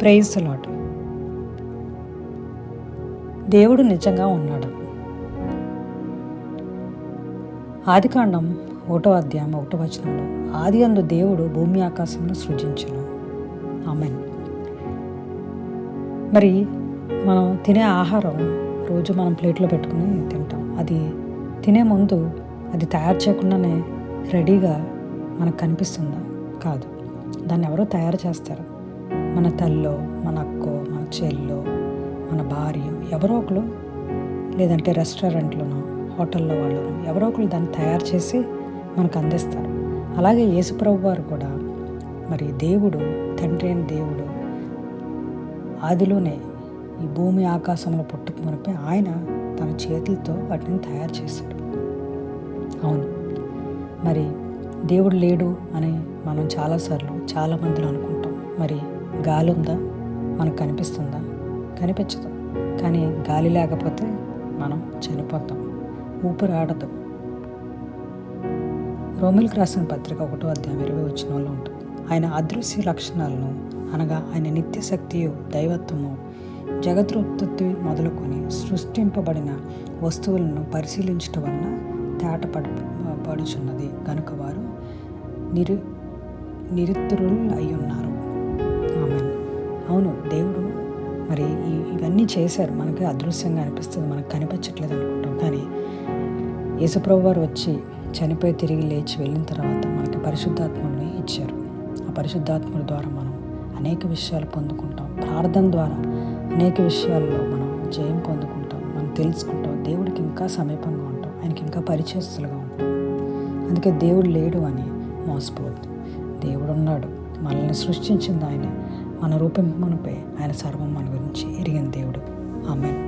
Praise the lord. దేవుడు నిజంగా ఉన్నాడు. ఆదికాండం 1వ అధ్యాయం 1వ వచనంలో, ఆది అందు దేవుడు భూమి ఆకాశమును సృజించెను. ఆమేన్. మరి మనం తినే ఆహారం రోజు మనం ప్లేట్లో పెట్టుకుని తింటాం. అది తినే ముందు అది తయారు చేయకుండానే రెడీగా మనకు కనిపిస్తుందా? కాదు. దాన్ని ఎవరో తయారు చేస్తారు. మన తల్లో, మన అక్కో, మన చెల్లో, మన భార్య, ఎవరో ఒకరు, లేదంటే రెస్టారెంట్లోనో హోటల్లో వాళ్ళను ఎవరో ఒకరు దాన్ని తయారు చేసి మనకు అందిస్తారు. అలాగే యేసుప్రభు వారు కూడా, మరి దేవుడు, తండ్రి అయిన దేవుడు ఆదిలోనే ఈ భూమి ఆకాశంలో పుట్టుకు మునిపై ఆయన తన చేతులతో వాటిని తయారు చేశాడు. అవును, మరి దేవుడు లేడు అని మనం చాలాసార్లు చాలామందిలో అనుకుంటాం. మరి గాలి ఉందా? మనకు కనిపిస్తుందా? కనిపించదు. కానీ గాలి లేకపోతే మనం చనిపోతాం, ఊపిరి ఆడదు. రోమిలకు రాసిన పత్రిక 1వ అధ్యాయం 20వ వచనంలో ఉంటుంది, ఆయన అదృశ్య లక్షణాలను అనగా ఆయన నిత్య శక్తియు దైవత్వము జగత్రోత్పత్తి మొదలుకొని సృష్టింపబడిన వస్తువులను పరిశీలించటం వలన తేటపడుచున్నది కనుక వారు నిరుత్తరులు అయి ఉన్నారు. ఆమేన్. అవును, దేవుడు మరి ఇవన్నీ చేశారు. మనకి అదృశ్యంగా అనిపిస్తుంది, మనకు కనిపించట్లేదు అనుకుంటాం. కానీ యేసుప్రభు వారు వచ్చి చనిపోయి తిరిగి లేచి వెళ్ళిన తర్వాత మనకి పరిశుద్ధాత్మని ఇచ్చారు. ఆ పరిశుద్ధాత్మ ద్వారా మనం అనేక విషయాలు పొందుకుంటాం. ప్రార్థన ద్వారా అనేక విషయాల్లో మనం జయం పొందుకుంటాం, మనం తెలుసుకుంటాం. దేవుడికి ఇంకా సమీపంగా ఉంటాం, ఆయనకి ఇంకా పరిచయస్తులుగా ఉంటాం. అందుకే దేవుడు లేడు అని మోసపోవద్దు. దేవుడు ఉన్నాడు. మనల్ని సృష్టించింది ఆయనే. మన రూపింపమునిపై ఆయన సర్వం మన గురించి ఎరిగిన దేవుడు. ఆమేన్.